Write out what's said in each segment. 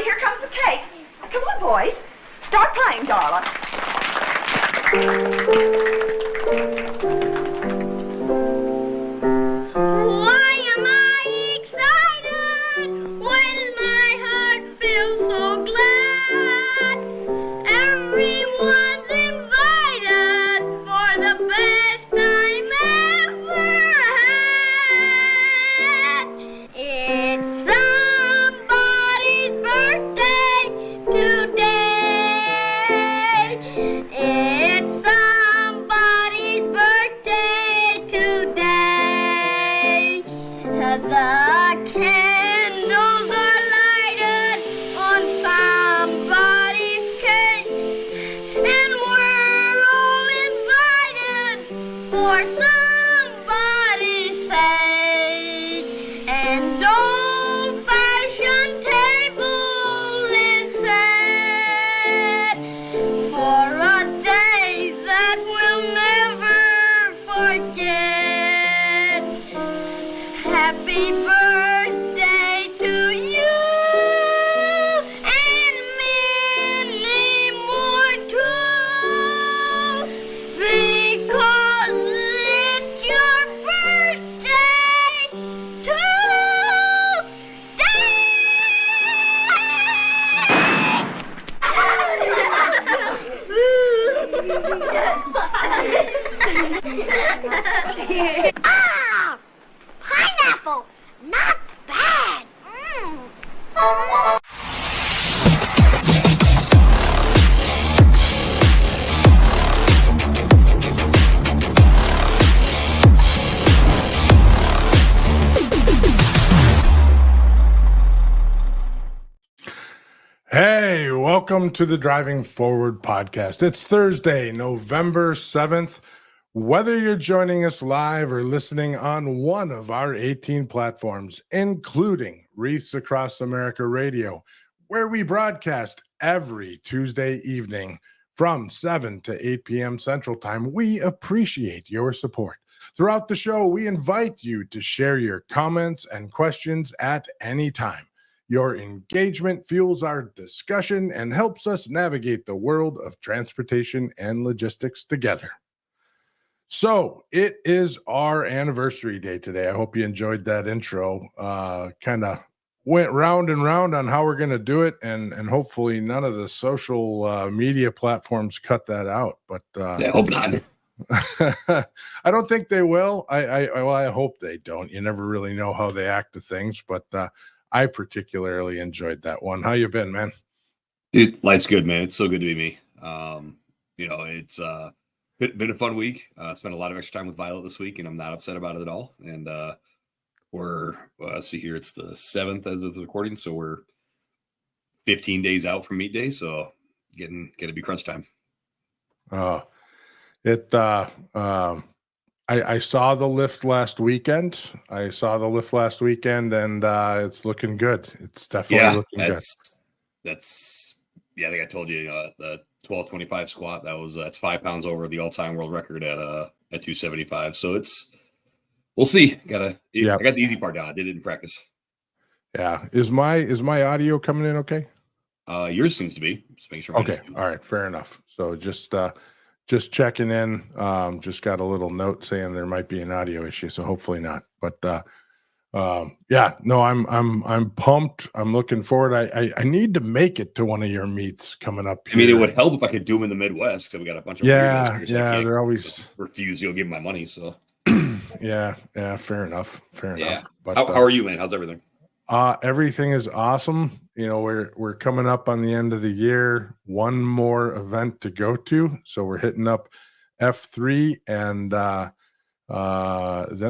everybody. Here comes the cake. Come on, boys. Start playing, darling. Why am I excited when my heart feels so glad? Everyone's invited for the best time ever had. It's somebody's birthday today. It's somebody's birthday today. The candles are lighted on somebody's cake, and we're all invited for somebody's sake. And old-fashioned table is set for a day that we'll never forget. Happy birthday to you, and many more too, because it's your birthday today. Ah! Pineapple! Not bad! Hey, welcome to the Driving Forward podcast. It's Thursday, November 7th. Whether you're joining us live or listening on one of our 18 platforms, including Wreaths Across America Radio, where we broadcast every Tuesday evening from 7 to 8 p.m. Central Time, we appreciate your support. Throughout the show, we invite you to share your comments and questions at any time. Your engagement fuels our discussion and helps us navigate the world of transportation and logistics together. So it is our anniversary day today. I hope you enjoyed that intro. Kind of went round and round on how we're going to do it, and hopefully none of the social media platforms cut that out. But I hope not. I don't think they will. I hope they don't. You never really know how they act to things, but I particularly enjoyed that one. How you been, man? Life's good, man. It's so good to be me. It's been a fun week. Spent a lot of extra time with Violet this week, and I'm not upset about it at all. And let's see here, it's the 7th as of the recording, so we're 15 days out from meet day, so getting to be crunch time. I saw the lift last weekend. And it's looking good. It's definitely looking good. I think I told you the 1225 squat. That's 5 pounds over the all-time world record at 275. So we'll see. I got the easy part down. I did it in practice. Yeah. Is my audio coming in okay? Yours seems to be. Just making sure. Okay. All right. Fair enough. So just checking in. Just got a little note saying there might be an audio issue, so hopefully not. But I'm pumped. I'm looking forward. I need to make it to one of your meets coming up here. I mean, it would help if I could do them in the Midwest, because we got a bunch of they're always refuse. You'll give them my money. So yeah, fair enough. But how are you, man? How's everything? Everything is awesome. You know, we're coming up on the end of the year. One more event to go to, so we're hitting up F3, and then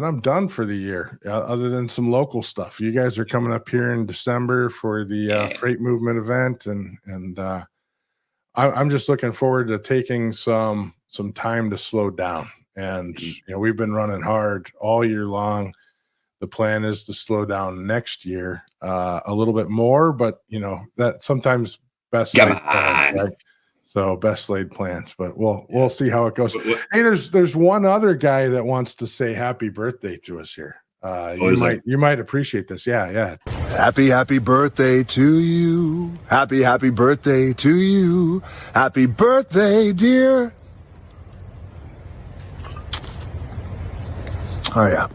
I'm done for the year. Other than some local stuff, you guys are coming up here in December for the freight movement event, and I'm just looking forward to taking some time to slow down. And we've been running hard all year long. The plan is to slow down next year a little bit more, but that sometimes best laid plans, right? So best laid plans, but we'll see how it goes. Hey, there's one other guy that wants to say happy birthday to us here. You might appreciate this. Yeah. Happy birthday to you. Happy birthday to you. Happy birthday, dear. Oh, yeah.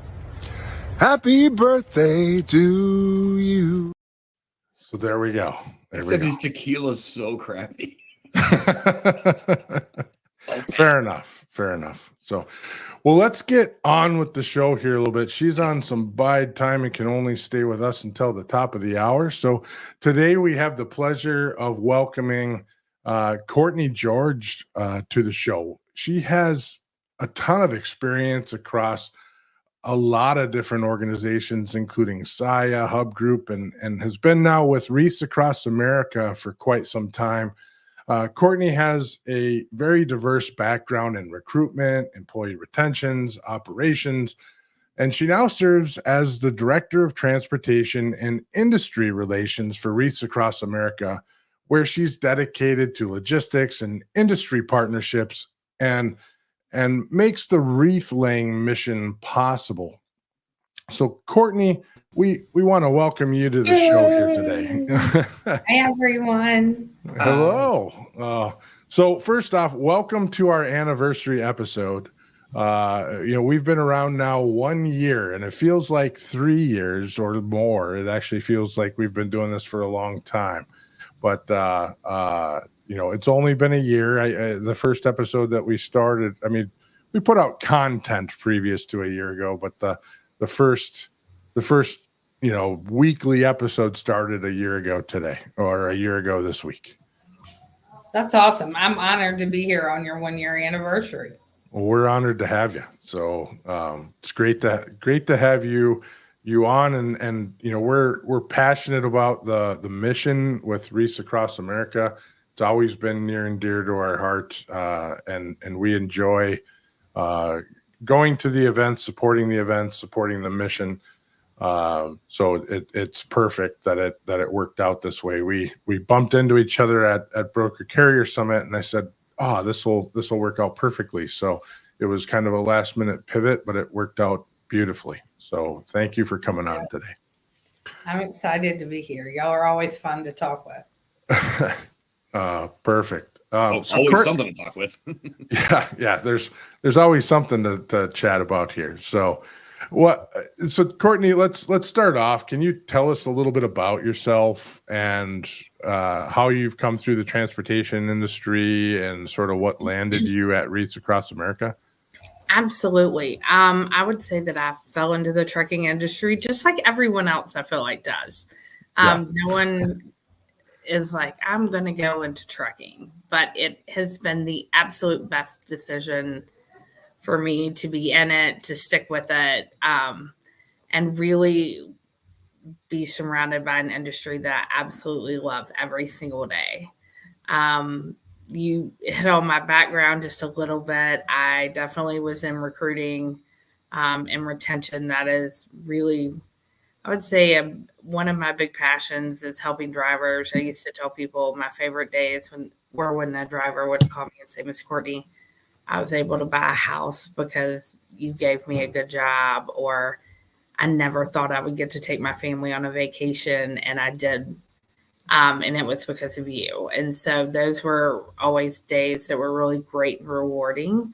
Happy birthday to you. So there we go. Except his tequila's so crappy. Fair enough. So, well, let's get on with the show here a little bit. She's on some bide time and can only stay with us until the top of the hour. So today we have the pleasure of welcoming Courtney George to the show. She has a ton of experience across a lot of different organizations, including SIA, Hub Group, and has been now with Wreaths Across America for quite some time. Courtney has a very diverse background in recruitment, employee retentions, operations, and she now serves as the Director of Transportation and Industry Relations for Wreaths Across America, where she's dedicated to logistics and industry partnerships and makes the wreath laying mission possible. So, Courtney, we want to welcome you to the show here today. Hi, everyone. Hello. So, first off, welcome to our anniversary episode. We've been around now 1 year, and it feels like 3 years or more. It actually feels like we've been doing this for a long time. But it's only been a year. The first episode that we started, we put out content previous to a year ago, but the first weekly episode started a year ago today, or a year ago this week. That's awesome. I'm honored to be here on your 1 year anniversary. Well, we're honored to have you. So it's great to have you on, and we're passionate about the mission with Wreaths Across America. It's always been near and dear to our heart, and we enjoy going to the events, supporting the mission. So it's perfect that it worked out this way. We bumped into each other at Broker Carrier Summit, and I said, "Oh, this will work out perfectly." So it was kind of a last minute pivot, but it worked out beautifully. So thank you for coming on today. I'm excited to be here. Y'all are always fun to talk with. Perfect. Always something to talk with. yeah. There's always something to chat about here. So Courtney, let's start off. Can you tell us a little bit about yourself and how you've come through the transportation industry and sort of what landed you at Wreaths Across America? Absolutely. I would say that I fell into the trucking industry just like everyone else, I feel like, does. No one is like, I'm going to go into trucking, but it has been the absolute best decision for me to be in it, to stick with it, and really be surrounded by an industry that I absolutely love every single day. You hit on my background just a little bit. I definitely was in recruiting and retention. That is really, I would say, one of my big passions is helping drivers. I used to tell people my favorite days were when the driver would call me and say, "Miss Courtney, I was able to buy a house because you gave me a good job," or "I never thought I would get to take my family on a vacation, and I did. And it was because of you." And so those were always days that were really great and rewarding.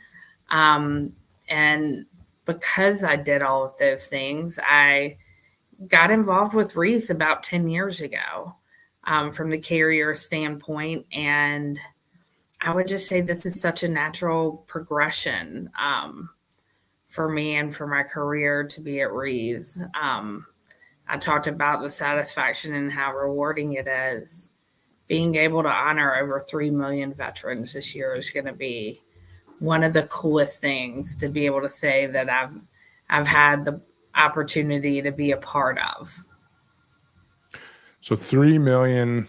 And because I did all of those things, I got involved with Wreaths about 10 years ago from the carrier standpoint. And I would just say this is such a natural progression for me and for my career to be at Wreaths. I talked about the satisfaction and how rewarding it is. Being able to honor over 3 million veterans this year is going to be one of the coolest things to be able to say that I've had the opportunity to be a part of. So 3 million,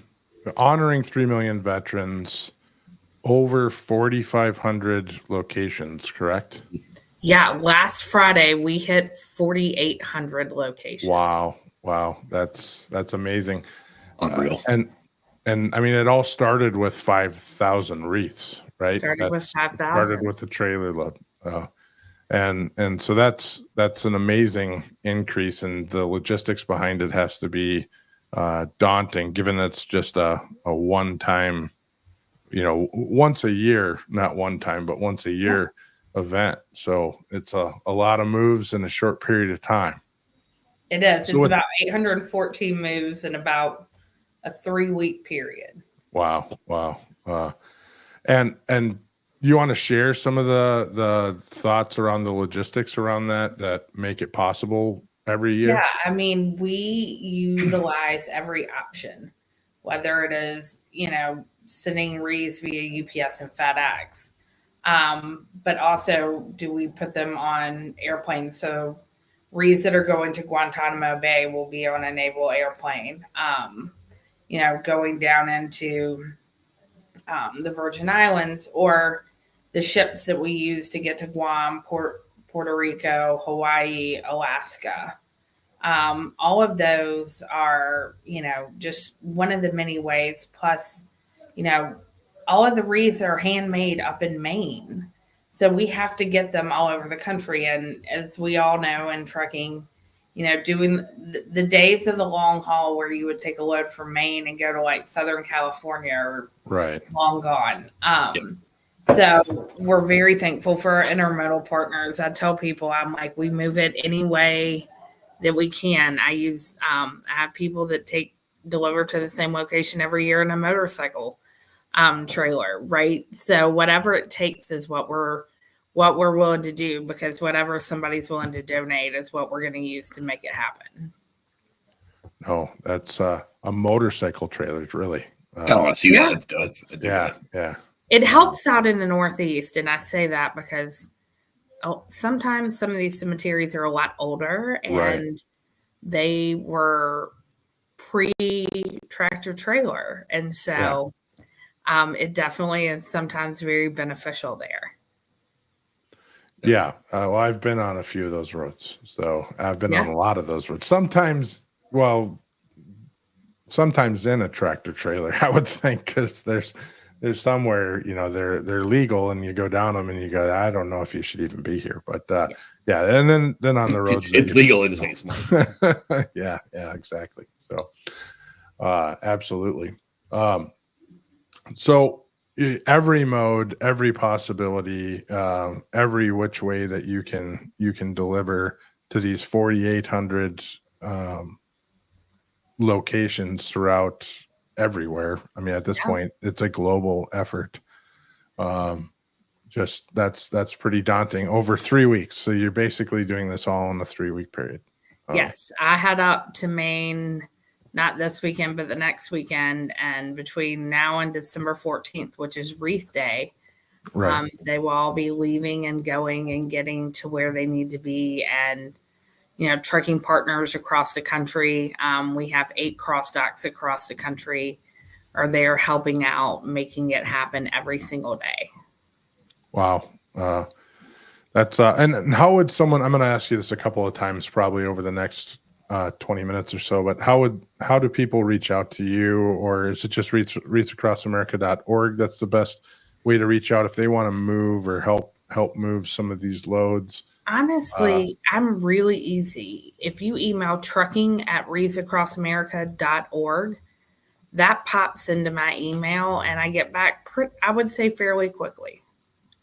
honoring 3 million veterans, over 4,500 locations, correct? Yeah, last Friday we hit 4,800 locations. Wow, that's amazing. Unreal. And I mean, it all started with 5,000 wreaths, right? Started with 5,000. Started with a trailer load. And so that's an amazing increase, and the logistics behind it has to be daunting, given it's just a one-time, once a year, not one time, but once a year event. So it's a lot of moves in a short period of time. It is. So it's about 814 moves in about a 3-week period. Wow. And you want to share some of the thoughts around the logistics around that make it possible every year? Yeah, I mean, we utilize every option, whether it is, sending wreaths via UPS and FedEx. But also, do we put them on airplanes? So wreaths that are going to Guantanamo Bay will be on a naval airplane. Going down into the Virgin Islands, or the ships that we use to get to Guam, Puerto Rico, Hawaii, Alaska. All of those are, just one of the many ways. Plus, all of the wreaths are handmade up in Maine. So we have to get them all over the country. And as we all know in trucking, doing the days of the long haul where you would take a load from Maine and go to like Southern California are long gone. So we're very thankful for our intermodal partners. I tell people, I'm like, we move it any way that we can. I have people that deliver to the same location every year in a motorcycle trailer, right? So whatever it takes is what we're willing to do, because whatever somebody's willing to donate is what we're going to use to make it happen. No, that's a motorcycle trailer, really. Kind of want to see that. Yeah. It helps out in the Northeast, and I say that because sometimes some of these cemeteries are a lot older, and they were pre-tractor trailer, and so it definitely is sometimes very beneficial there. Yeah. Well, I've been on a few of those roads, so I've been on a lot of those roads. Sometimes in a tractor trailer, I would think, because there's somewhere, they're legal, and you go down them and you go, I don't know if you should even be here, but and then on the roads, it's legal, it ain't smart. yeah, exactly. So absolutely. So every mode, every possibility, every which way that you can deliver to these 4,800 locations throughout everywhere. I mean, at this point, it's a global effort. Just that's pretty daunting over 3 weeks. So you're basically doing this all in a 3-week period. Yes, I head up to Maine, not this weekend, but the next weekend. And between now and December 14th, which is Wreath Day, they will all be leaving and going and getting to where they need to be. And, trucking partners across the country. We have 8 cross docks across the country are there helping out, making it happen every single day. Wow. That's and how would someone, I'm going to ask you this a couple of times probably over the next 20 minutes or so, but how do people reach out to you, or is it just wreathsacrossamerica.org? That's the best way to reach out if they want to move or help move some of these loads. Honestly, I'm really easy. If you email trucking@wreathsacrossamerica.org, that pops into my email, and I get back, I would say, fairly quickly.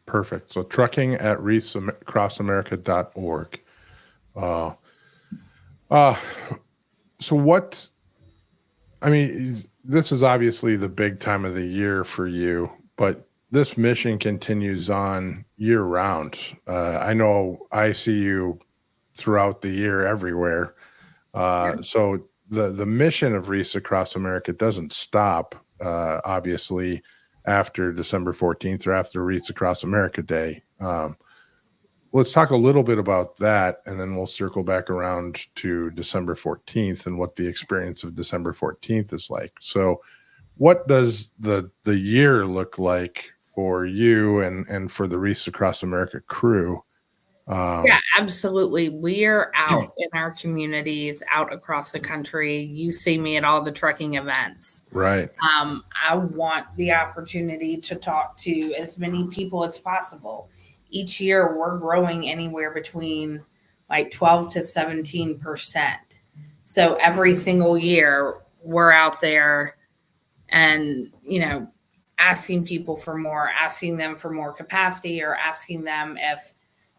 Perfect. So trucking@wreathsacrossamerica.org. So what, I mean, this is obviously the big time of the year for you, but this mission continues on year round. I know I see you throughout the year everywhere. So the mission of Wreaths Across America doesn't stop, obviously, after December 14th or after Wreaths Across America Day. Let's talk a little bit about that, and then we'll circle back around to December 14th and what the experience of December 14th is like. So what does the year look like for you and for the Wreaths Across America crew? Yeah, absolutely. We are out in our communities, out across the country. You see me at all the trucking events. Right. I want the opportunity to talk to as many people as possible. each year we're growing anywhere between like 12 to 17%. So every single year we're out there and, asking people for more, asking them for more capacity, or asking them if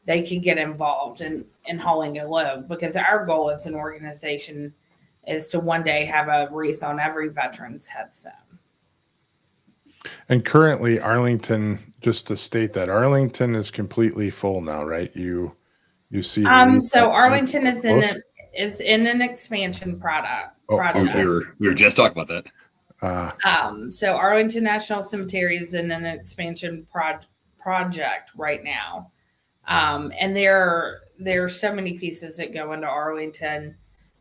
they could get involved in hauling a load, because our goal as an organization is to one day have a wreath on every veteran's headstone. And currently Arlington, just to state that Arlington is completely full now, right? You see. So Arlington is in an expansion project. We were just talking about that. So Arlington National Cemetery is in an expansion project right now. And there are so many pieces that go into Arlington,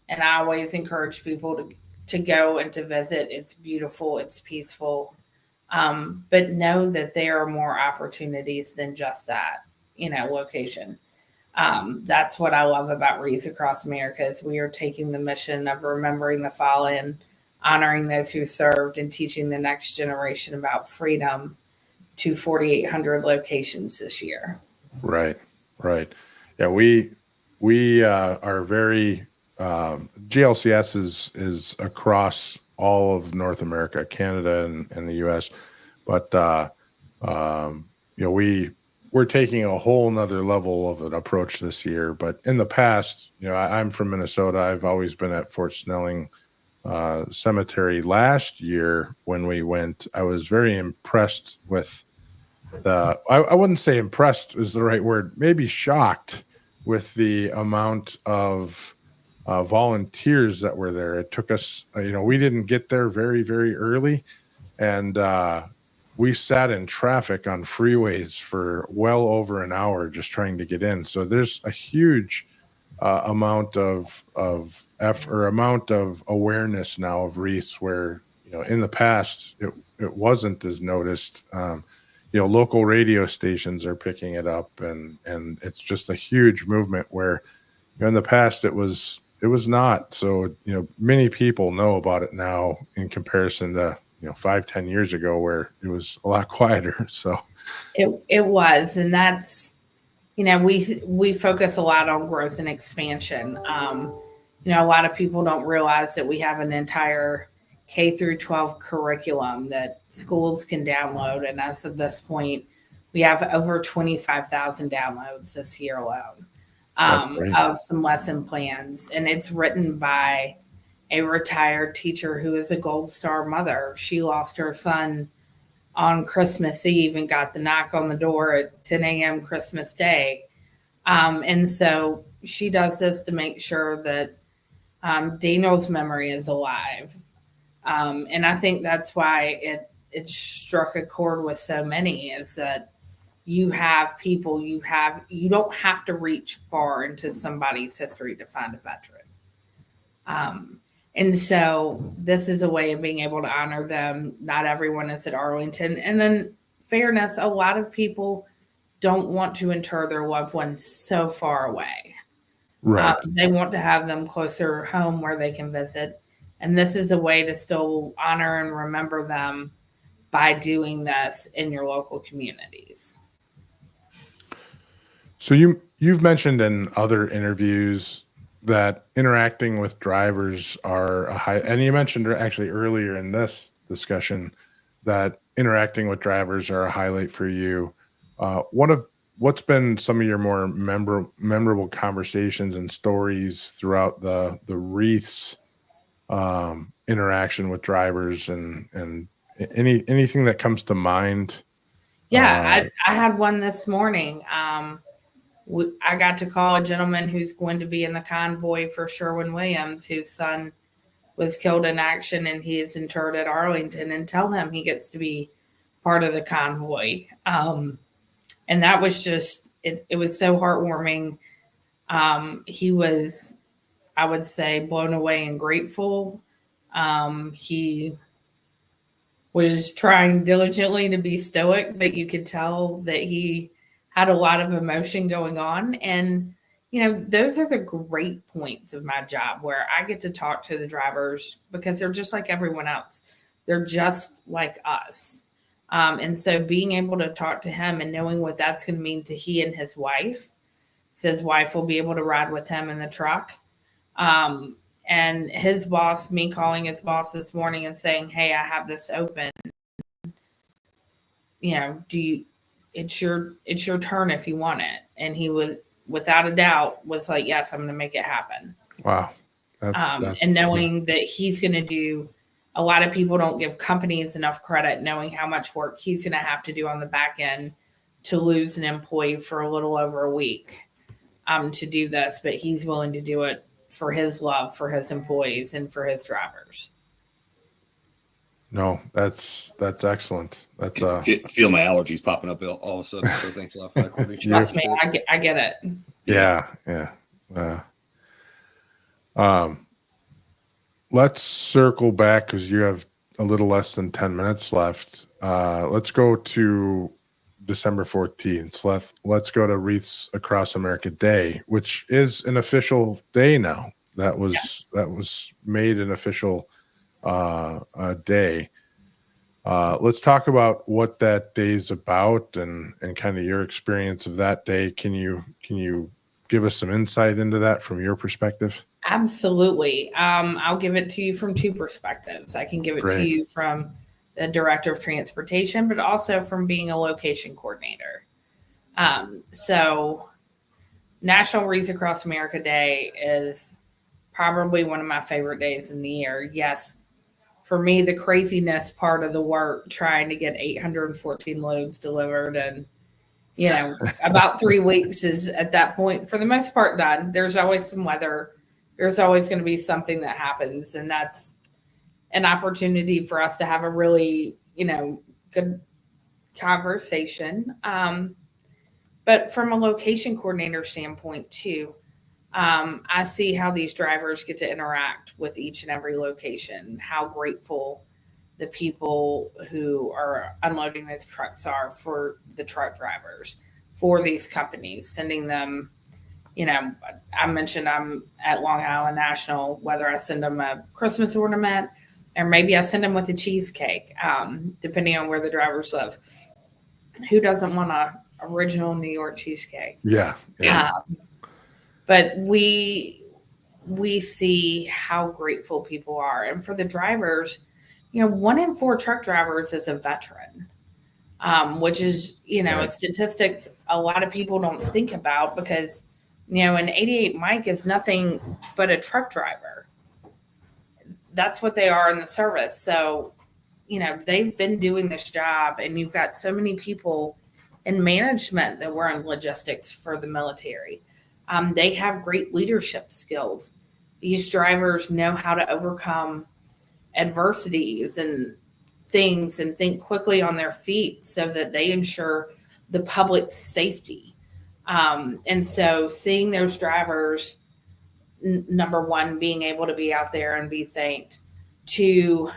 and I always encourage people to go and to visit. It's beautiful, it's peaceful, but know that there are more opportunities than just that, location. That's what I love about Wreaths Across America is we are taking the mission of remembering the fallen, honoring those who served, and teaching the next generation about freedom to 4,800 locations this year. Right. Yeah, we are very GLCS is across all of North America, Canada, and the U.S. But we're taking a whole nother level of an approach this year. But in the past, I'm from Minnesota. I've always been at Fort Snelling Cemetery. Last year when we went, I was very impressed with I wouldn't say impressed is the right word, maybe shocked with the amount of volunteers that were there. It took us, we didn't get there very, very early, and we sat in traffic on freeways for well over an hour just trying to get in. So there's a huge amount of effort, or amount of awareness now of wreaths, where in the past it wasn't as noticed. Local radio stations are picking it up, and it's just a huge movement where in the past it was not. So many people know about it now in comparison to 5-10 years ago, where it was a lot quieter. So it was, and that's we focus a lot on growth and expansion. A lot of people don't realize that we have an entire K through 12 curriculum that schools can download. And as of this point, we have over 25,000 downloads this year alone of some lesson plans. And it's written by a retired teacher who is a Gold Star mother. She lost her son on Christmas Eve and got the knock on the door at 10 a.m. Christmas Day. And so she does this to make sure that Daniel's memory is alive. And I think that's why it struck a chord with so many, is that you have people, you don't have to reach far into somebody's history to find a veteran. And so this is a way of being able to honor them. Not everyone is at Arlington. And then fairness, a lot of people don't want to inter their loved ones so far away. Right. They want to have them closer home where they can visit. And this is a way to still honor and remember them by doing this in your local communities. So you've mentioned in other interviews that interacting with drivers are a high, and you mentioned actually earlier in this discussion that interacting with drivers are a highlight for you. What's been some of your more memorable conversations and stories throughout the wreaths interaction with drivers, and anything that comes to mind? Yeah, I had one this morning. I got to call a gentleman who's going to be in the convoy for Sherwin-Williams, whose son was killed in action, and he is interred at Arlington, and tell him he gets to be part of the convoy. And that was just, it was so heartwarming. He was, I would say, blown away and grateful. He was trying diligently to be stoic, but you could tell that he had a lot of emotion going on. And, those are the great points of my job, where I get to talk to the drivers because they're just like everyone else. They're just like us. And so being able to talk to him and knowing what that's going to mean to he and his wife, so his wife will be able to ride with him in the truck. And his boss, me calling his boss this morning and saying, hey, I have this open. It's your turn if you want it. And he would, without a doubt, was like, yes, I'm going to make it happen. Wow. And knowing that he's going to do, a lot of people don't give companies enough credit knowing how much work he's going to have to do on the back end to lose an employee for a little over a week to do this, but he's willing to do it for his love for his employees and for his drivers. No, that's excellent. That's I feel my allergies popping up all of a sudden. So thanks a lot for that, Courtney. Trust me, I get it. Yeah. Let's circle back because you have a little less than 10 minutes left. Let's go to December 14th. Let's go to Wreaths Across America Day, which is an official day now. That was made an official day. Let's talk about what that day's about and kind of your experience of that day. Can you give us some insight into that from your perspective? Absolutely. I'll give it to you from two perspectives. I can give it to you from the director of transportation, but also from being a location coordinator. So National Wreaths Across America Day is probably one of my favorite days in the year. Yes, for me, the craziness part of the work, trying to get 814 loads delivered and about 3 weeks is at that point, for the most part, done. There's always some weather. There's always going to be something that happens. And that's an opportunity for us to have a really, good conversation. But from a location coordinator standpoint too, I see how these drivers get to interact with each and every location, how grateful the people who are unloading those trucks are for the truck drivers, for these companies, sending them, I mentioned I'm at Long Island National, whether I send them a Christmas ornament or maybe I send them with a cheesecake, depending on where the drivers live. Who doesn't want a original New York cheesecake? Yeah. But we see how grateful people are. And for the drivers, 1 in 4 truck drivers is a veteran, which is, a statistics a lot of people don't think about because, an 88 Mike is nothing but a truck driver. That's what they are in the service. So, they've been doing this job, and you've got so many people in management that were in logistics for the military. They have great leadership skills. These drivers know how to overcome adversities and things and think quickly on their feet so that they ensure the public's safety. And so seeing those drivers, number one, being able to be out there and be thanked, 2,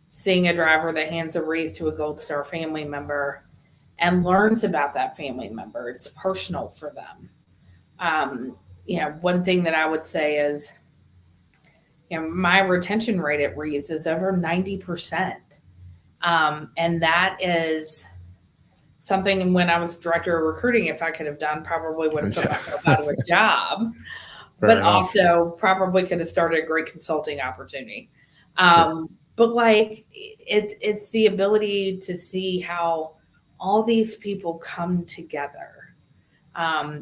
seeing a driver that hands a wreath to a Gold Star family member and learns about that family member. It's personal for them. One thing that I would say is, my retention rate at Wreaths is over 90%. And that is something when I was director of recruiting, if I could have done, probably would have put myself out of a job, but also probably could have started a great consulting opportunity. Sure. But it's the ability to see how all these people come together.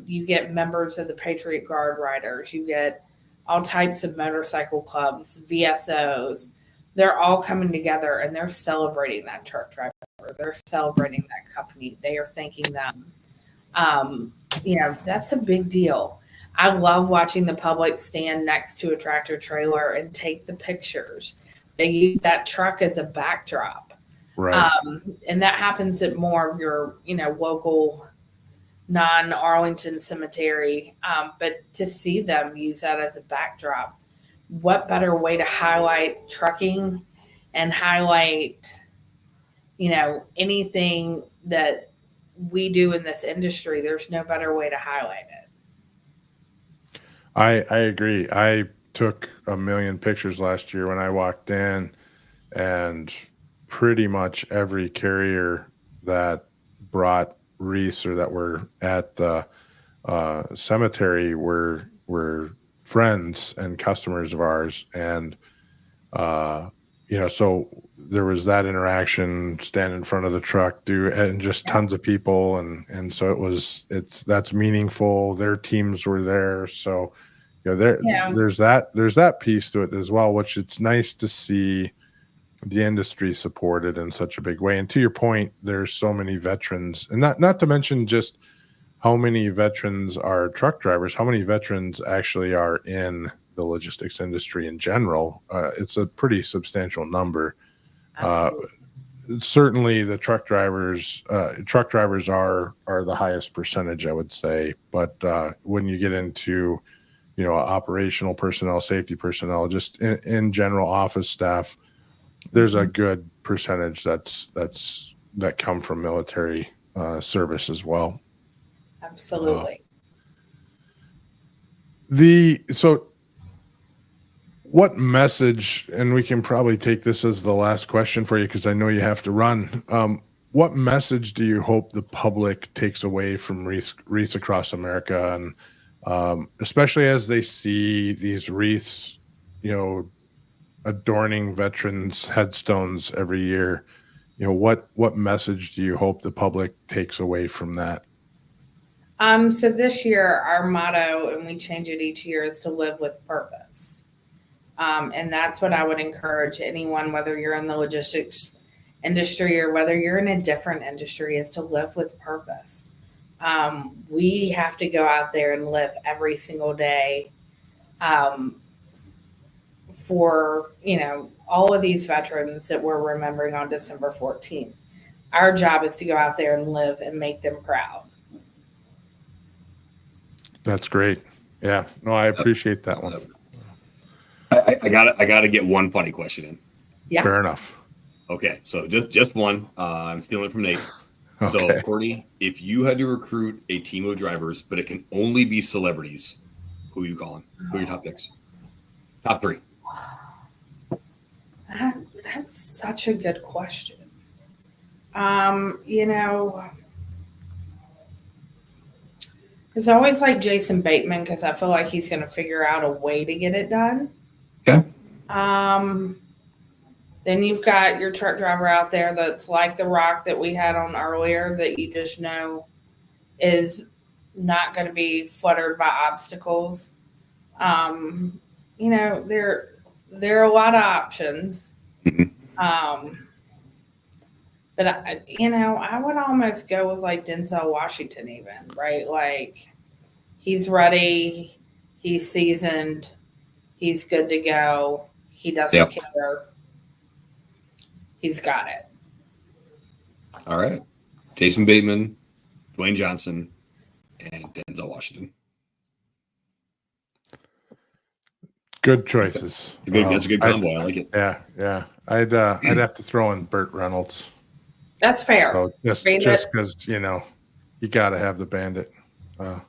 You get members of the Patriot Guard riders, you get all types of motorcycle clubs, VSOs. They're all coming together and they're celebrating that truck driver. They're celebrating that company. They are thanking them. That's a big deal. I love watching the public stand next to a tractor trailer and take the pictures. They use that truck as a backdrop. Right. And that happens at more of your, local non-Arlington cemetery. But to see them use that as a backdrop, what better way to highlight trucking and highlight, anything that we do in this industry? There's no better way to highlight it. I agree. I took 1 million pictures last year when I walked in, and pretty much every carrier that brought wreaths or that were at the cemetery were friends and customers of ours, and so there was that interaction, stand in front of the truck, and just tons of people, and so that's meaningful. Their teams were there, so there's that piece to it as well, which it's nice to see the industry supported in such a big way. And to your point, there's so many veterans, and not to mention just how many veterans are truck drivers, how many veterans actually are in the logistics industry in general. It's a pretty substantial number. Certainly the truck drivers are the highest percentage, I would say. But when you get into, operational personnel, safety personnel, just in general office staff, there's a good percentage that come from military service as well. Absolutely. So what message, and we can probably take this as the last question for you because I know you have to run. What message do you hope the public takes away from Wreaths Across America, and especially as they see these wreaths, adorning veterans' headstones every year? What message do you hope the public takes away from that? So this year, our motto, and we change it each year, is to live with purpose. And that's what I would encourage anyone, whether you're in the logistics industry or whether you're in a different industry, is to live with purpose. We have to go out there and live every single day for, all of these veterans that we're remembering on December 14th. Our job is to go out there and live and make them proud. That's great. Yeah, no, I appreciate that one. I gotta get one funny question in. Yeah. Fair enough. Okay, so just one. I'm stealing it from Nate. Okay. So, Courtney, if you had to recruit a team of drivers, but it can only be celebrities, who are you calling? Who are your top picks? Top three. That's such a good question. It's always like Jason Bateman, because I feel like he's going to figure out a way to get it done. Okay. Then you've got your truck driver out there that's like the Rock that we had on earlier, that you just know is not going to be fluttered by obstacles. There are a lot of options. But I would almost go with like Denzel Washington even, right? Like, he's ready, he's seasoned, he's good to go, he doesn't care. He's got it. All right. Jason Bateman, Dwayne Johnson, and Denzel Washington. Good choices. That's a good combo. I like it. Yeah. I'd have to throw in Burt Reynolds. That's fair. So just because you got to have the Bandit. You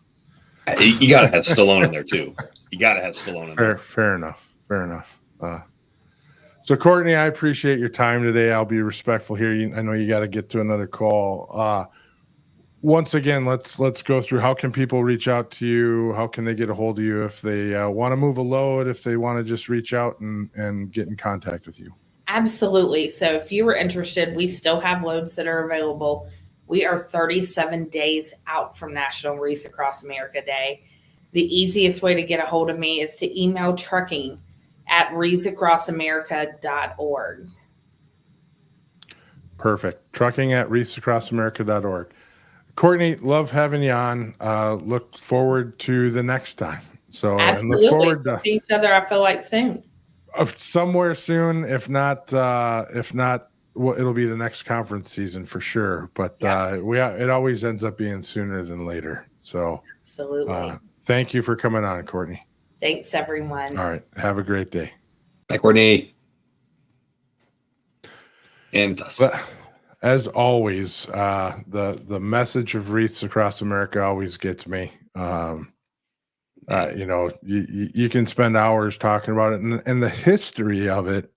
got to have Stallone in there too. You got to have Stallone in there. Fair enough. So Courtney, I appreciate your time today. I'll be respectful here. I know you got to get to another call. Once again, let's go through how can people reach out to you? How can they get a hold of you if they want to move a load, if they want to just reach out and get in contact with you? Absolutely. So if you were interested, we still have loads that are available. We are 37 days out from National Wreaths Across America Day. The easiest way to get a hold of me is to email trucking@wreathsacrossamerica.org. Perfect. Trucking@wreathsacrossamerica.org. Courtney, love having you on. Look forward to the next time. So, absolutely. And look forward to see each other, I feel like, soon. Somewhere soon. If not, it'll be the next conference season for sure. But it always ends up being sooner than later. So, absolutely. Thank you for coming on, Courtney. Thanks, everyone. All right. Have a great day. Bye, Courtney. And as always, the message of Wreaths Across America always gets me. You can spend hours talking about it, and the history of it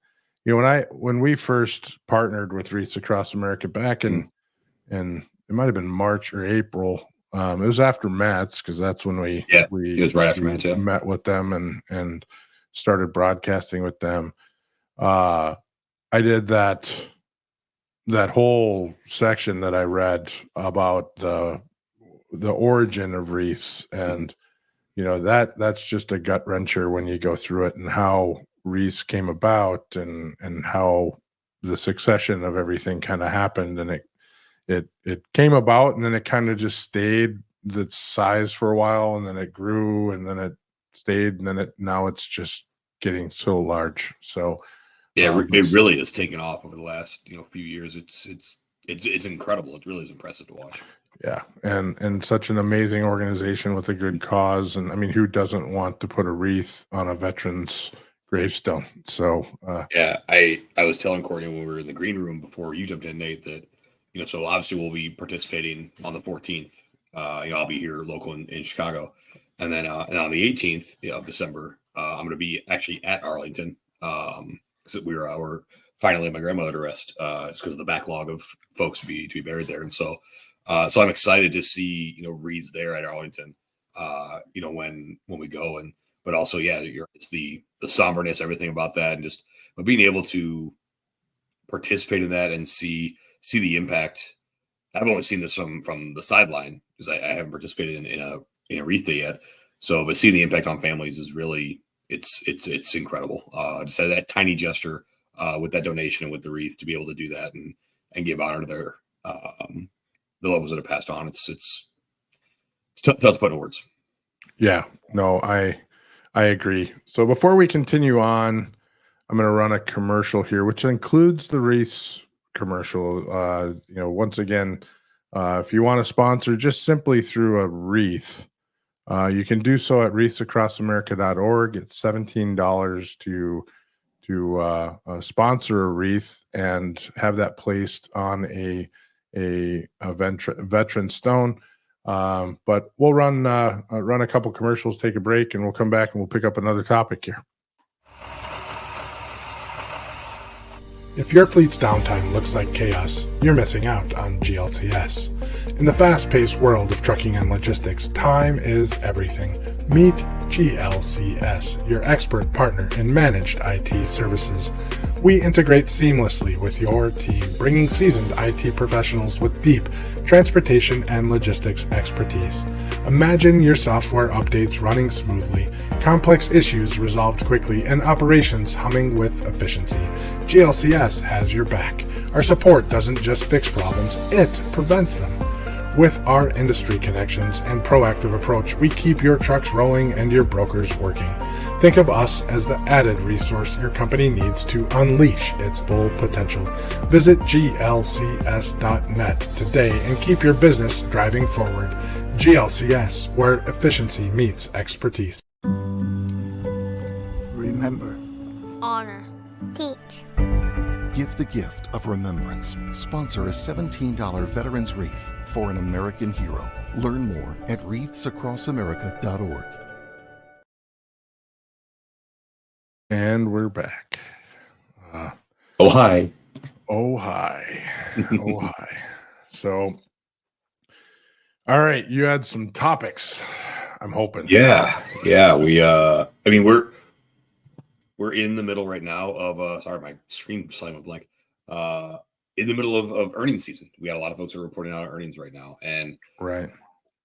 when we first partnered with Wreaths Across America back in it might have been March or April. It was after Matt's, because that's when it was right after Matt's, met with them and started broadcasting with them. I did that whole section that I read about the origin of wreaths, and that's just a gut wrencher when you go through it, and how wreaths came about, and how the succession of everything kind of happened, and it came about, and then it kind of just stayed the size for a while, and then it grew, and then it stayed, and then now it's just getting so large. So it really has taken off over the last few years. It's incredible. It really is impressive to watch. Yeah, and such an amazing organization with a good cause, and I mean, who doesn't want to put a wreath on a veteran's gravestone? So I was telling Courtney when we were in the green room before you jumped in, Nate, that so obviously we'll be participating on the 14th. I'll be here local in Chicago, and then and on the 18th of December, I'm going to be actually at Arlington. So we're finally at my grandmother to rest. It's because of the backlog of folks to be buried there, and so I'm excited to see wreaths there at Arlington. When we go, but also it's the somberness, everything about that, and just being able to participate in that and see the impact. I've only seen this from the sideline, because I haven't participated in a wreath day yet. So, but seeing the impact on families is really it's incredible. To say that tiny gesture with that donation and with the wreath, to be able to do that and give honor to their the loved ones that have passed on. It's tough to put in words. Yeah, no, I agree. So before we continue on, I'm going to run a commercial here, which includes the wreaths commercial. Once again, if you want to sponsor just simply through a wreath, you can do so at wreathsacrossamerica.org. It's $17 to sponsor a wreath and have that placed on a veteran stone. But we'll run a couple commercials, take a break, and we'll come back and we'll pick up another topic here. If your fleet's downtime looks like chaos, you're missing out on GLCS. In the fast-paced world of trucking and logistics, time is everything. Meet GLCS, your expert partner in managed IT services. We integrate seamlessly with your team, bringing seasoned IT professionals with deep transportation and logistics expertise. Imagine your software updates running smoothly, complex issues resolved quickly, and operations humming with efficiency. GLCS has your back. Our support doesn't just fix problems, it prevents them. With our industry connections and proactive approach, we keep your trucks rolling and your brokers working. Think of us as the added resource your company needs to unleash its full potential. Visit glcs.net today and keep your business driving forward. GLCS, where efficiency meets expertise. Remember. Honor. Teach. Give the gift of remembrance. Sponsor a $17 Veterans Wreath for an American hero. Learn more at wreathsacrossamerica.org. And we're back. Oh, hi. Oh, hi. Oh, hi. So, all right, you had some topics, I'm hoping. Yeah. We're in the middle right now of sorry, my screen slammed went blank. In the middle of earnings season. We got a lot of folks that are reporting out earnings right now, and right.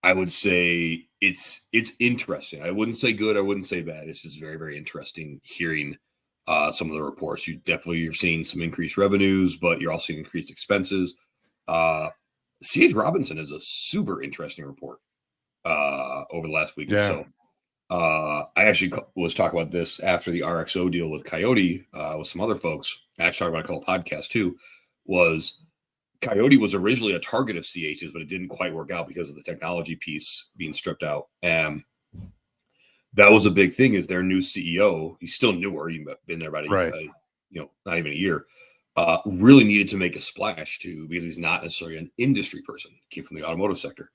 I would say it's interesting. I wouldn't say good. I wouldn't say bad. It's just very, very interesting hearing some of the reports. You're seeing some increased revenues, but you're also seeing increased expenses. C.H. Robinson is a super interesting report over the last week or so. I actually was talking about this after the RXO deal with Coyote with some other folks. I actually talked about a couple podcasts too. Was Coyote was originally a target of CH's, but it didn't quite work out because of the technology piece being stripped out. And that was a big thing. Is their new CEO? He's still newer. He's been there about not even a year. Really needed to make a splash because he's not necessarily an industry person. He came from the automotive sector,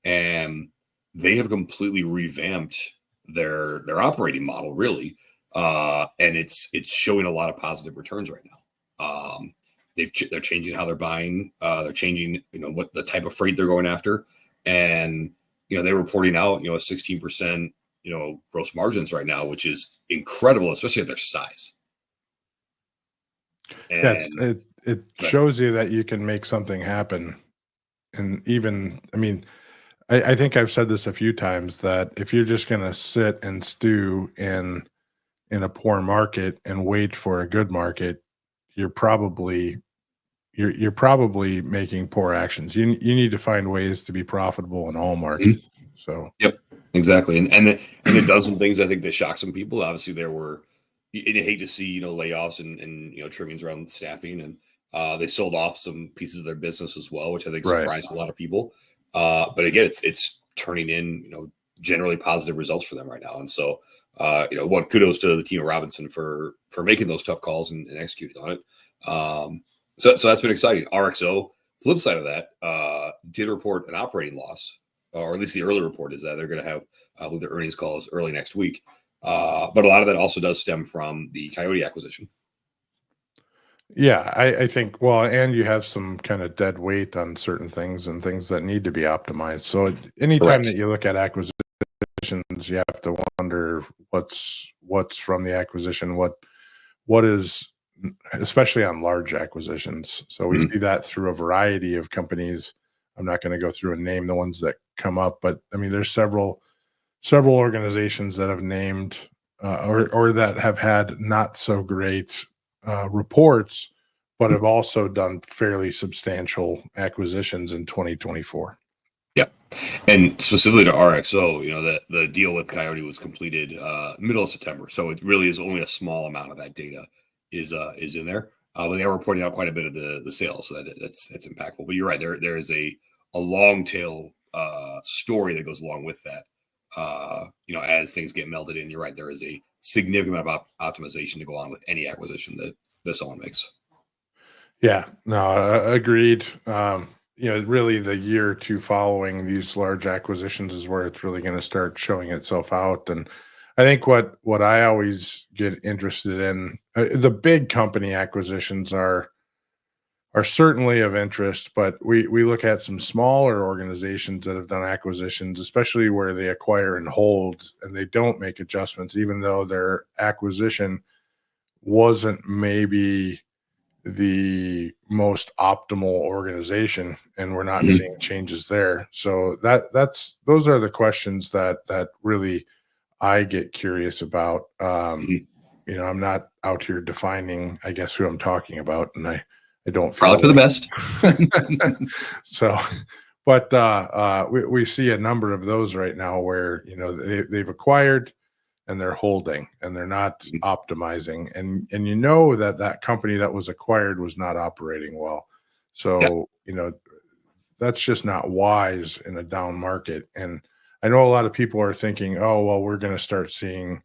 and they have completely revamped their operating model, really, and it's showing a lot of positive returns right now. They're changing how they're buying. They're changing, what the type of freight they're going after, and they're reporting out, a 16%, gross margins right now, which is incredible, especially at their size. And Yes, it shows you that you can make something happen. And even, I think I've said this a few times, that if you're just going to sit and stew in a poor market and wait for a good market, you're probably making poor actions. You need to find ways to be profitable in all markets. So yep, exactly. And it does some things, I think, that shock some people. Obviously, there were, you hate to see layoffs and trimmings around staffing, and they sold off some pieces of their business as well, which I think surprised a lot of people. But again, it's turning in generally positive results for them right now. And so kudos to the team of Robinson for making those tough calls and executing on it. So that's been exciting. RXO, flip side of that, did report an operating loss, or at least the early report is that they're going to have with their earnings calls early next week. But a lot of that also does stem from the Coyote acquisition. Yeah, I think, well, and you have some kind of dead weight on certain things and things that need to be optimized. So anytime that you look at acquisitions, you have to wonder what's from the acquisition, what is, especially on large acquisitions. So we see that through a variety of companies. I'm not going to go through and name the ones that come up, but there's several organizations that have named or that have had not so great reports, but have also done fairly substantial acquisitions in 2024. Yeah. And specifically to RXO, the deal with Coyote was completed middle of September. So it really is only a small amount of that data is in there. But they are reporting out quite a bit of the sales, so that's impactful. But you're right, there is a long tail story that goes along with that. As things get melded in, you're right, there is a significant amount of optimization to go on with any acquisition that someone makes. Yeah, no, agreed. Really the year or two following these large acquisitions is where it's really going to start showing itself out. And I think what I always get interested in, the big company acquisitions are certainly of interest, but we look at some smaller organizations that have done acquisitions, especially where they acquire and hold, and they don't make adjustments, even though their acquisition wasn't maybe the most optimal organization, and we're not seeing changes there. So those are the questions that really I get curious about. I'm not out here defining, I guess, who I'm talking about, and I don't feel probably for the best. So, but we see a number of those right now where they've acquired and they're holding and they're not optimizing, and that company that was acquired was not operating well. So that's just not wise in a down market. And I know a lot of people are thinking, oh well, we're going to start seeing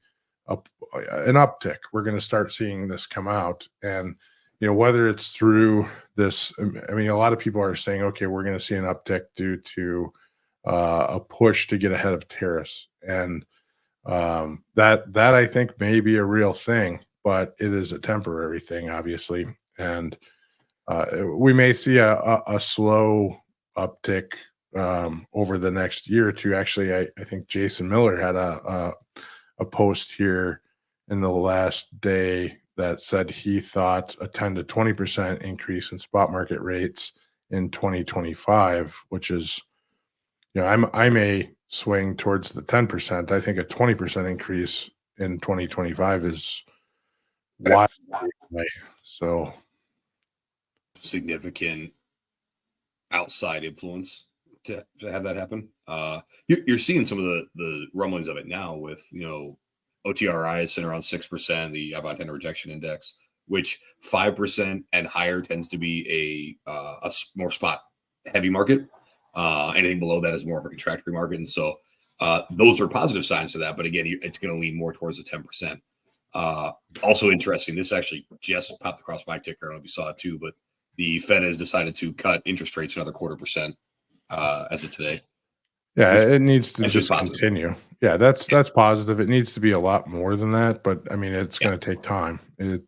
an uptick. We're going to start seeing this come out, and whether it's through this, a lot of people are saying, okay, we're going to see an uptick due to a push to get ahead of tariffs, and that I think may be a real thing, but it is a temporary thing, obviously, and we may see a slow uptick over the next year or two. Actually, I think Jason Miller had a post here in the last day that said he thought a 10 to 20% increase in spot market rates in 2025, which is, I may swing towards the 10%. I think a 20% increase in 2025 is wide. So significant outside influence to have that happen. You're seeing some of the rumblings of it now with, OTRI is sitting around 6%, the about tender rejection index, which 5% and higher tends to be a more spot heavy market. Anything below that is more of a contractory market. And so those are positive signs to that. But again, it's going to lean more towards the 10%. Also interesting, this actually just popped across my ticker. I don't know if you saw it too, but the Fed has decided to cut interest rates another 0.25% as of today. Yeah, Which it needs to is just just positive. continue. Yeah, that's positive. It needs to be a lot more than that, but I mean, it's going to take time. They're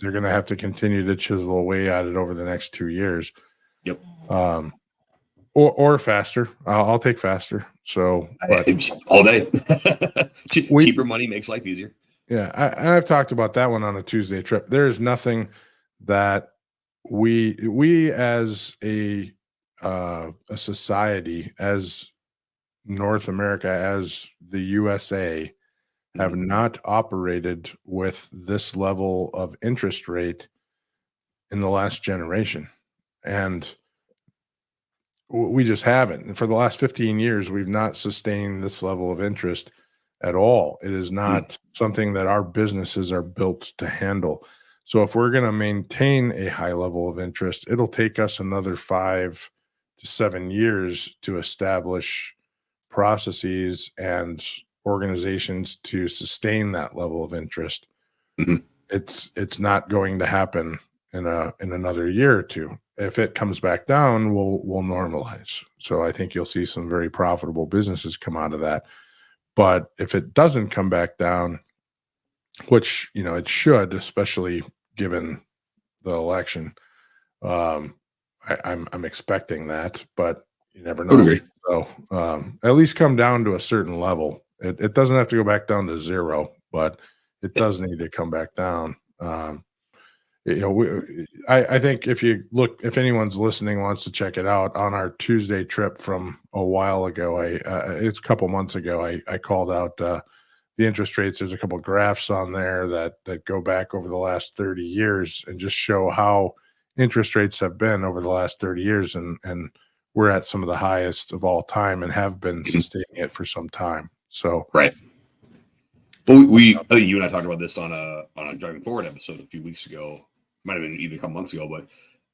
going to have to continue to chisel away at it over the next 2 years. Yep. Or faster. I'll take faster. So, but all day. We- Cheaper money makes life easier. yeah, I've talked about that one on a Tuesday trip. There is nothing that we as a society, as North America, as the USA, have not operated with this level of interest rate in the last generation. And we just haven't. And for the last 15 years, we've not sustained this level of interest at all. It is not something that our businesses are built to handle. So if we're going to maintain a high level of interest, it'll take us another 5 to 7 years to establish processes and organizations to sustain that level of interest. It's not going to happen in another year or two. If it comes back down, we'll normalize. So I think you'll see some very profitable businesses come out of that. But if it doesn't come back down, which it should, especially given the election, I'm expecting that, but you never know. Agree. So at least come down to a certain level. It doesn't have to go back down to zero, but it does need to come back down. I think if anyone's listening wants to check it out, on our Tuesday trip from a while ago, it's a couple months ago, I called out the interest rates. There's a couple of graphs on there that go back over the last 30 years and just show how interest rates have been over the last 30 years. And we're at some of the highest of all time and have been sustaining it for some time. So, right. Well, you and I talked about this on a Driving Forward episode a few weeks ago. Might have been even a couple months ago, but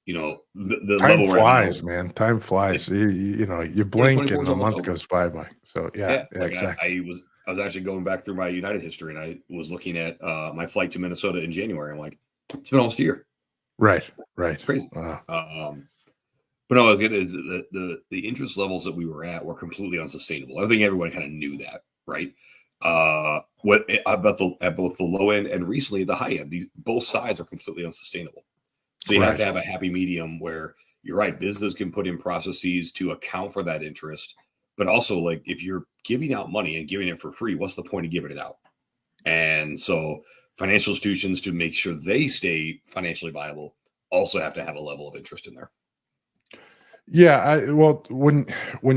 the time level flies, right now, man. Time flies. You blink and a month goes by. So yeah, exactly. I was actually going back through my United history, and I was looking at my flight to Minnesota in January. I'm like, it's been almost a year. Right. It's crazy. But no, again, the interest levels that we were at were completely unsustainable. I think everyone kind of knew that, right? What about at both the low end and recently the high end, both sides are completely unsustainable. So you have to have a happy medium where you're right. Business can put in processes to account for that interest, but also like if you're giving out money and giving it for free, what's the point of giving it out? And so financial institutions, to make sure they stay financially viable, also have to have a level of interest in there. Yeah, well, when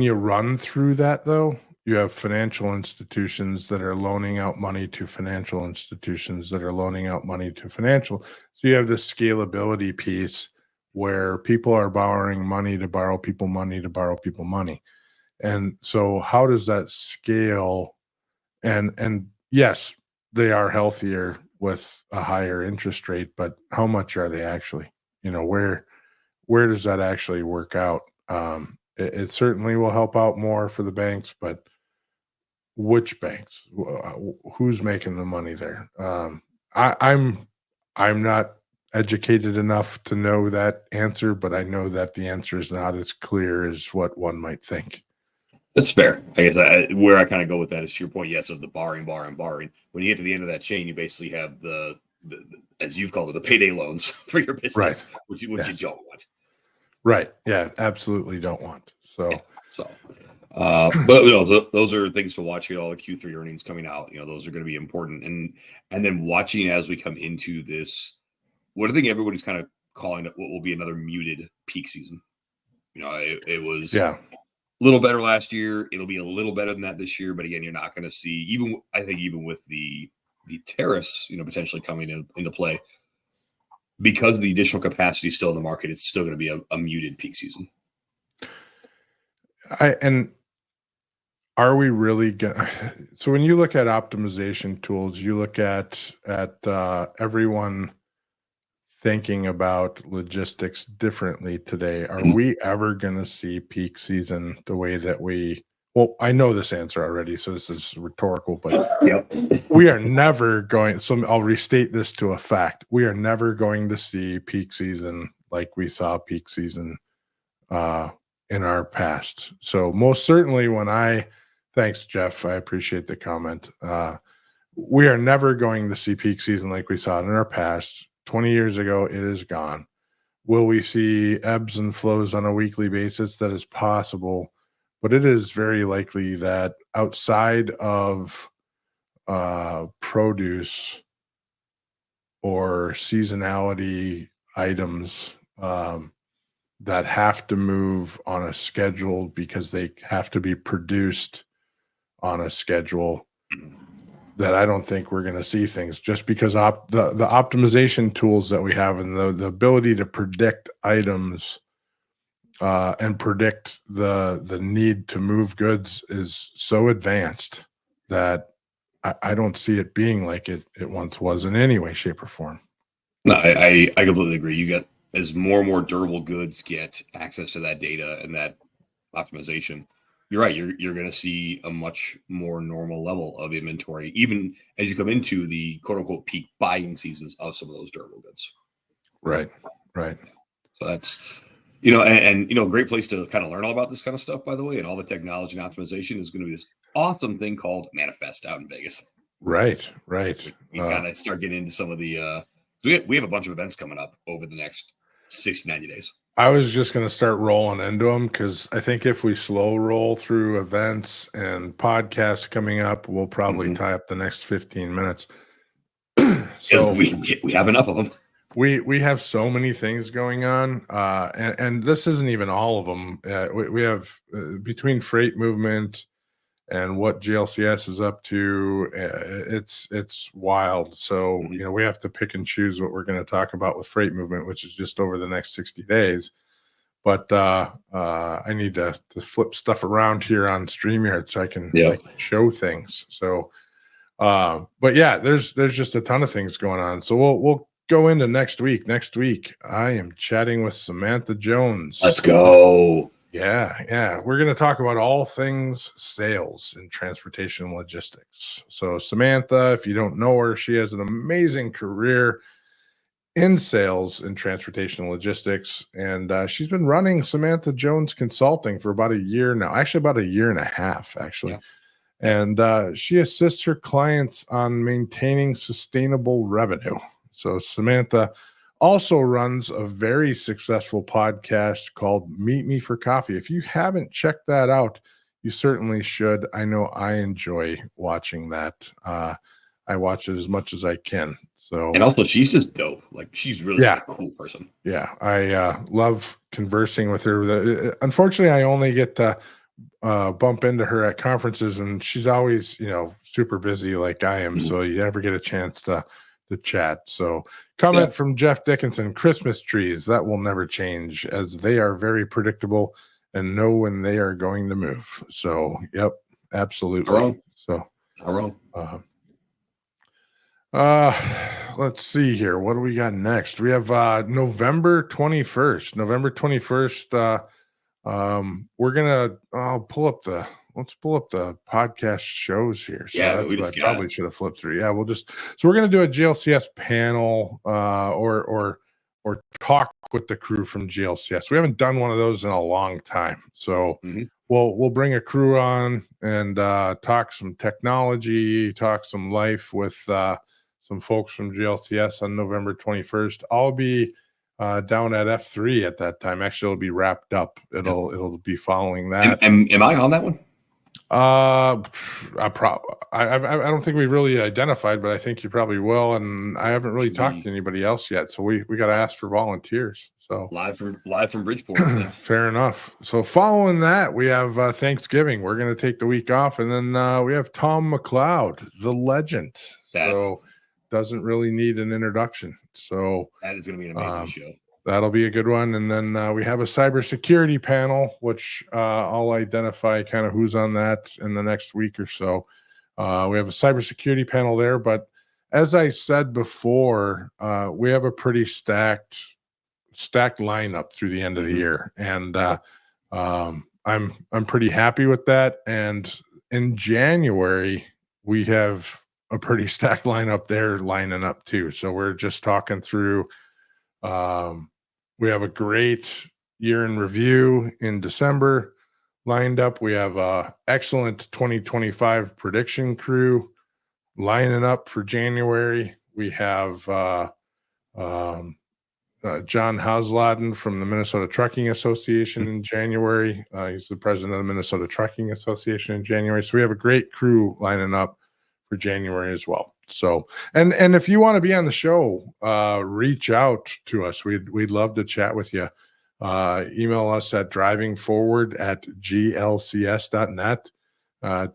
you run through that, though, you have financial institutions that are loaning out money to financial institutions that are loaning out money to financial. So you have this scalability piece where people are borrowing money to borrow people money to borrow people money. And so how does that scale? And yes, they are healthier with a higher interest rate, but how much are they actually? Where does that actually work out? It certainly will help out more for the banks, but which banks? Who's making the money there? I'm not educated enough to know that answer, but I know that the answer is not as clear as what one might think. That's fair. I guess where I kind of go with that is to your point, yes, of the borrowing. When you get to the end of that chain, you basically have the as you've called it, the payday loans for your business, right? Which you don't want. Right. Yeah, absolutely don't want. So. But those are things to watch. All the Q3 earnings coming out, those are going to be important. And then watching as we come into this, what I think everybody's kind of calling it what will be another muted peak season. It was a little better last year. It'll be a little better than that this year. But again, you're not going to see even with the tariffs, potentially coming into play, because of the additional capacity still in the market, it's still going to be a muted peak season. Are we really so when you look at optimization tools, you look at everyone thinking about logistics differently today. Are we ever going to see peak season the way that I know this answer already, so this is rhetorical, but we are never going. So I'll restate this to a fact. We are never going to see peak season like we saw peak season in our past. So most certainly thanks, Jeff. I appreciate the comment. We are never going to see peak season like we saw it in our past. 20 years ago, it is gone. Will we see ebbs and flows on a weekly basis? That is possible, but it is very likely that outside of produce or seasonality items that have to move on a schedule because they have to be produced on a schedule, that I don't think we're going to see things, just because the optimization tools that we have and the ability to predict items and predict the need to move goods is so advanced that I don't see it being like it once was in any way, shape, or form. No, I completely agree. You get, as more and more durable goods get access to that data and that optimization, you're right. You're going to see a much more normal level of inventory, even as you come into the quote unquote peak buying seasons of some of those durable goods. Right. So that's, and a great place to kind of learn all about this kind of stuff, by the way, and all the technology and optimization is going to be this awesome thing called Manifest out in Vegas. Right. We kind of start getting into some of the, we have a bunch of events coming up over the next 60, 90 days. I was just going to start rolling into them because I think if we slow roll through events and podcasts coming up, we'll probably tie up the next 15 minutes. So we have enough of them. We have so many things going on, and this isn't even all of them. We have between freight movement and what GLCS is up to, it's wild. So, we have to pick and choose what we're going to talk about with freight movement, which is just over the next 60 days. But I need to flip stuff around here on StreamYard so I can show things. So, but yeah, there's just a ton of things going on. So we'll go into next week. Next week, I am chatting with Samantha Jones. Let's go. Yeah. We're going to talk about all things sales and transportation and logistics. So Samantha, if you don't know her, she has an amazing career in sales and transportation and logistics. And she's been running Samantha Jones Consulting for about a year now, actually about a year and a half, actually. Yeah. And she assists her clients on maintaining sustainable revenue. So Samantha also runs a very successful podcast called Meet Me for Coffee. If you haven't checked that out, you certainly should. I know I enjoy watching that. I watch it as much as I can. So, and also she's just dope. Like, she's really a cool person. Yeah. I love conversing with her. Unfortunately, I only get to bump into her at conferences, and she's always, super busy like I am. So you never get a chance to chat. So comment from Jeff Dickinson: Christmas trees, that will never change, as they are very predictable and know when they are going to move. So, yep, absolutely. So, let's see here. What do we got next? We have November 21st. November 21st. Let's pull up the podcast shows here. So that's what I probably should have flipped through. Yeah, so we're going to do a GLCS panel or talk with the crew from GLCS. We haven't done one of those in a long time. So we'll bring a crew on and talk some technology, talk some life with some folks from GLCS on November 21st. I'll be down at F3 at that time. Actually, it'll be wrapped up. It'll be following that. Am I on that one? I don't think we've really identified, but I think you probably will. And I haven't really talked to anybody else yet, so we got to ask for volunteers. So live from Bridgeport. Fair enough. So following that, we have Thanksgiving. We're going to take the week off, and then we have Tom McLeod, the legend. So doesn't really need an introduction. So that is going to be an amazing show. That'll be a good one. And then we have a cybersecurity panel, which I'll identify kind of who's on that in the next week or so. We have a cybersecurity panel there. But as I said before, we have a pretty stacked lineup through the end of the year. And I'm pretty happy with that. And in January, we have a pretty stacked lineup there lining up too. So we're just talking through. We have a great year in review in December lined up. We have a excellent 2025 prediction crew lining up for January. We have John Hausladen from the Minnesota Trucking Association in January. He's the president of the Minnesota Trucking Association in January. So we have a great crew lining up for January as well. So, and if you want to be on the show, reach out to us. We'd love to chat with you. Email us at drivingforward@glcs.net.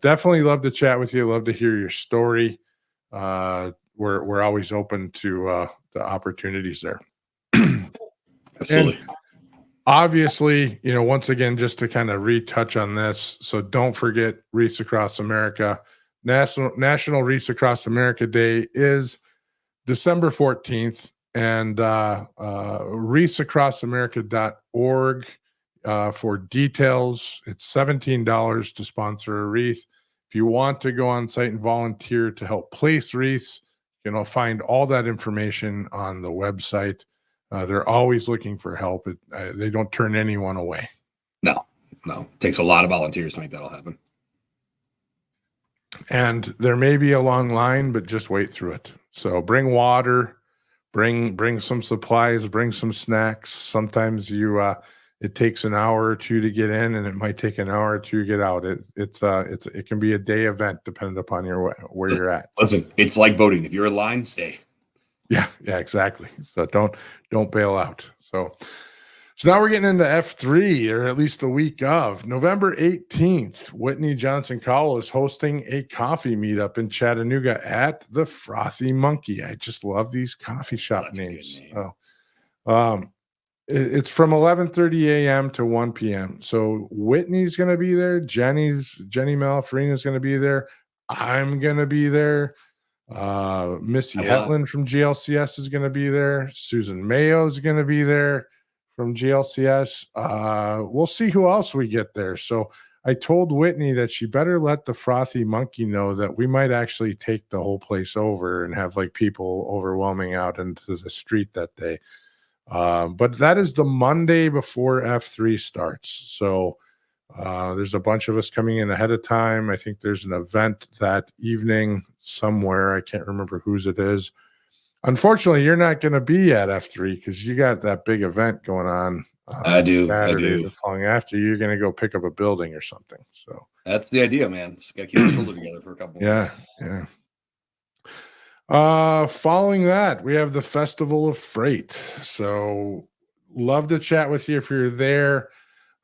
Definitely love to chat with you. Love to hear your story. We're always open to the opportunities there. Absolutely. And obviously, once again, just to kind of retouch on this, so don't forget Wreaths Across America. National Wreaths Across America Day is December 14th, and wreathsacrossamerica.org for details. It's $17 to sponsor a wreath. If you want to go on site and volunteer to help place wreaths, find all that information on the website. They're always looking for help. They don't turn anyone away. No. It takes a lot of volunteers to make that all happen. And there may be a long line, but just wait through it. So bring water, bring some supplies, bring some snacks. Sometimes it takes an hour or two to get in, and it might take an hour or two to get out. It can be a day event depending upon where you're at. Listen, it's like voting. If you're in line, stay. Yeah, exactly. So don't bail out. So now we're getting into F3, or at least the week of November 18th. Whitney Johnson Cowell is hosting a coffee meetup in Chattanooga at the Frothy Monkey. I just love these coffee shop names. It's from 11:30 a.m. to 1 p.m. So Whitney's going to be there. Jenny Malafarina is going to be there. I'm going to be there. Missy Hetland from GLCS is going to be there. Susan Mayo is going to be there from GLCS. We'll see who else we get there. So I told Whitney that she better let the Frothy Monkey know that we might actually take the whole place over and have people overwhelming out into the street that day. But that is the Monday before F3 starts. So there's a bunch of us coming in ahead of time. I think there's an event that evening somewhere. I can't remember whose it is. Unfortunately, you're not going to be at F3 because you got that big event going on. Saturday the following after. You're going to go pick up a building or something. So that's the idea, man. It's got to keep the shoulder together for a couple of months. Yeah. Following that, we have the Festival of Freight. So love to chat with you if you're there.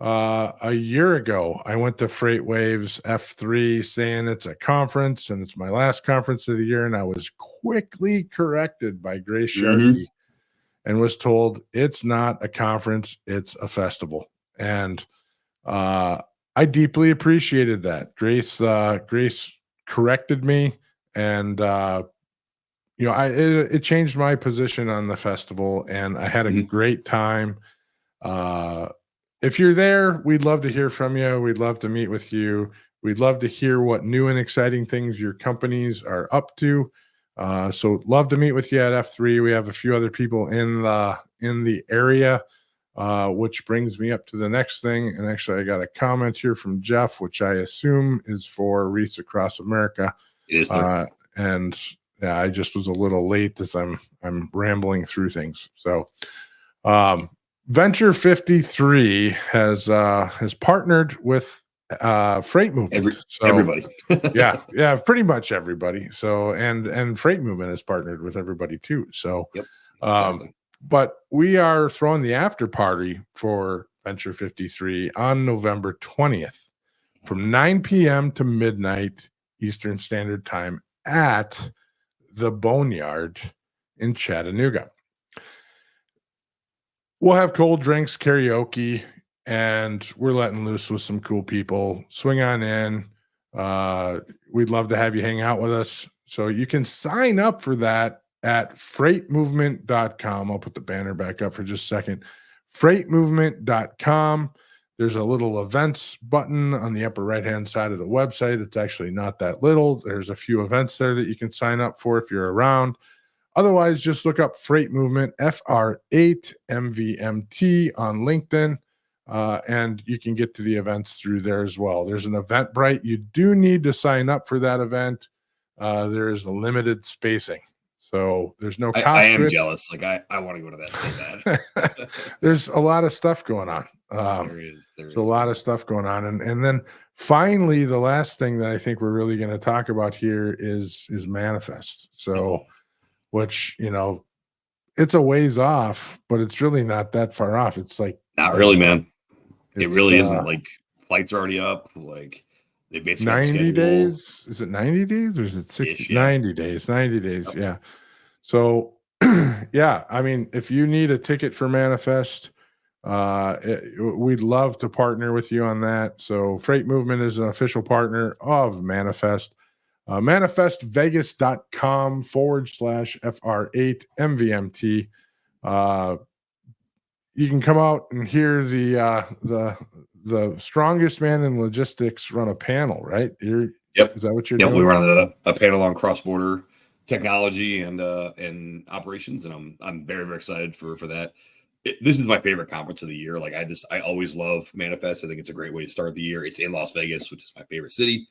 A year ago, I went to Freight Waves F3 saying it's a conference and it's my last conference of the year. And I was quickly corrected by Grace Sharkey and was told it's not a conference, it's a festival. And I deeply appreciated that. Grace corrected me, and it changed my position on the festival, and I had a great time. If you're there, we'd love to hear from you. We'd love to meet with you. We'd love to hear what new and exciting things your companies are up to. So love to meet with you at F3. We have a few other people in the area, which brings me up to the next thing. And actually, I got a comment here from Jeff, which I assume is for Wreaths Across America. It is. And yeah, I just was a little late as I'm rambling through things. So, Venture 53 has partnered with Freight Movement. Everybody. yeah, pretty much everybody. So and Freight Movement has partnered with everybody too. So, exactly. But we are throwing the after party for Venture 53 on November 20th from 9 p.m. to midnight Eastern Standard Time at the Boneyard in Chattanooga. We'll have cold drinks, karaoke, and we're letting loose with some cool people. Swing on in. We'd love to have you hang out with us. So you can sign up for that at freightmovement.com. I'll put the banner back up for just a second. Freightmovement.com. There's a little events button on the upper right-hand side of the website. It's actually not that little. There's a few events there that you can sign up for if you're around. Otherwise, just look up Freight Movement, FR8MVMT on LinkedIn. and you can get to the events through there as well. There's an Eventbrite. You do need to sign up for that event. There is a limited spacing, so there's no cost. I am to it. jealous. Like I want to go to that so bad. There's a lot of stuff going on. There's a lot of stuff going on, and then finally, the last thing that I think we're really going to talk about here is Manifest. So, which it's a ways off, but it's really not that far off. It's like not really, man. It really isn't. Like flights are already up. Like they basically 90 days. Is it 90 days or is it 60? 90 days. 90 days. Yep. Yeah. So, yeah. I mean, if you need a ticket for Manifest, we'd love to partner with you on that. So, Freight Movement is an official partner of Manifest. manifestvegas.com/FR8 MVMT. You can come out and hear the strongest man in logistics run a panel, right? Yep. Is that what you're doing? We run a panel on cross-border technology and operations, and I'm very, very excited for that. This is my favorite conference of the year. Like I always love Manifest. I think it's a great way to start the year. It's in Las Vegas, which is my favorite city,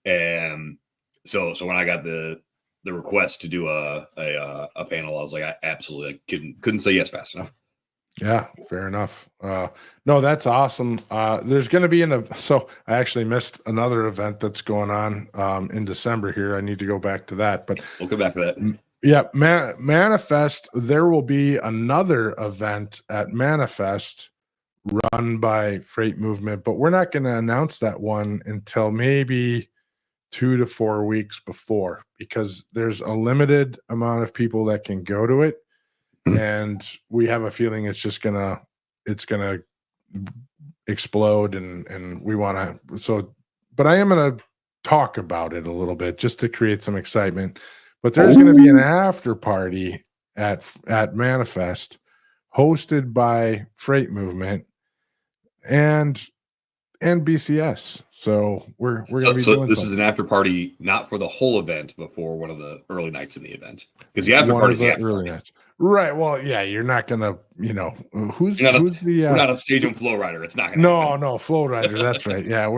and so when I got the request to do a panel, I was like, I absolutely couldn't say yes fast enough. Yeah, fair enough. No, that's awesome. There's going to be so I actually missed another event that's going on in December here. I need to go back to that, but we'll come back to that. Yeah, Manifest. There will be another event at Manifest run by Freight Movement, but we're not going to announce that one until maybe 2 to 4 weeks before, because there's a limited amount of people that can go to it. And we have a feeling it's gonna explode, and we want to. But I am gonna talk about it a little bit just to create some excitement. But there's going to be an after party at Manifest, hosted by Freight Movement and BCS. So we're going to be doing this is an after party, not for the whole event, but for one of the early nights in the event, because the after party is the after party. Nights. Right. Well, yeah, you're not going to, who's the we're not a stage on Flow Rider. It's not going to happen. No, Flow Rider. That's right. Yeah.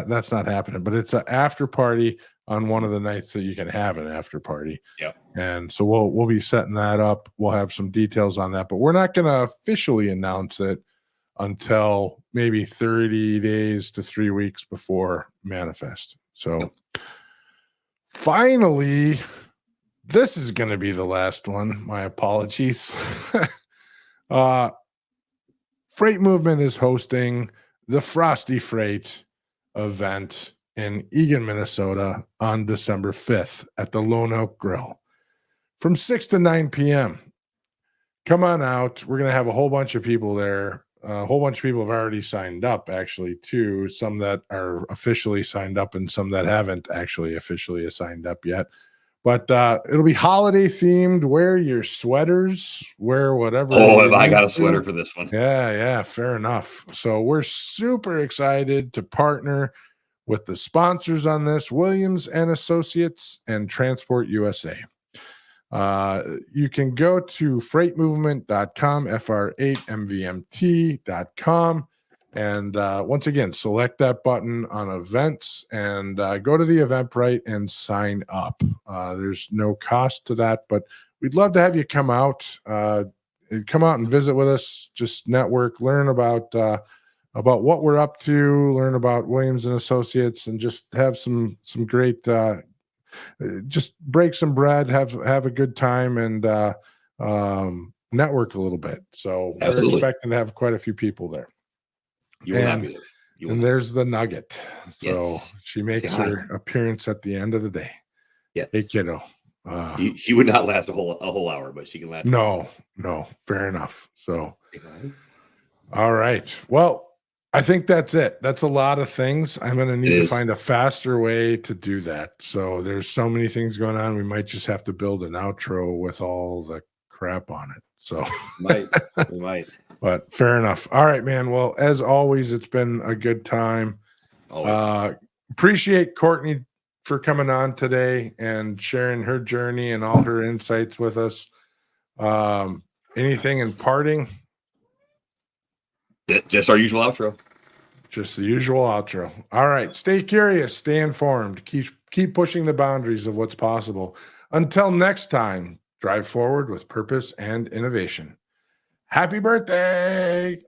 That's not happening, but it's an after party on one of the nights that you can have an after party. Yeah. And so we'll be setting that up. We'll have some details on that, but we're not going to officially announce it until maybe 30 days to 3 weeks before Manifest. So finally, this is going to be the last one. My apologies. Freight Movement is hosting the Frosty Freight event in Eagan, Minnesota on December 5th at the Lone Oak Grill from 6 to 9 p.m. Come on out. We're going to have a whole bunch of people there. A whole bunch of people have already signed up, actually, too. Some that are officially signed up and some that haven't actually officially signed up yet. But it'll be holiday themed. Wear your sweaters, wear whatever. Oh, have I got a sweater for this one? Yeah, fair enough. So we're super excited to partner with the sponsors on this, Williams and Associates and Transport USA. You can go to freightmovement.com, FR8MVMT.com, and once again, select that button on events and go to the Eventbrite and sign up. There's no cost to that, but we'd love to have you come out and visit with us, just network, learn about what we're up to, learn about Williams and Associates, and just have some great just break some bread, have a good time, and network a little bit. So Absolutely. We're expecting to have quite a few people there. You will not be there. And there's the Nugget. So yes. She makes her appearance at the end of the day. Yes. Hey, kiddo. She would not last a whole hour, but she can last. No, fair enough. So, all right. Well, I think that's it. That's a lot of things. I'm going to need to find a faster way to do that. So there's so many things going on. We might just have to build an outro with all the crap on it. So we might. But fair enough. All right, man. Well, as always, it's been a good time. Always. Appreciate Courtney for coming on today and sharing her journey and all her insights with us. Anything in parting? Just our usual outro. Just the usual outro. All right. Stay curious, stay informed, keep pushing the boundaries of what's possible. Until next time, drive forward with purpose and innovation. Happy birthday!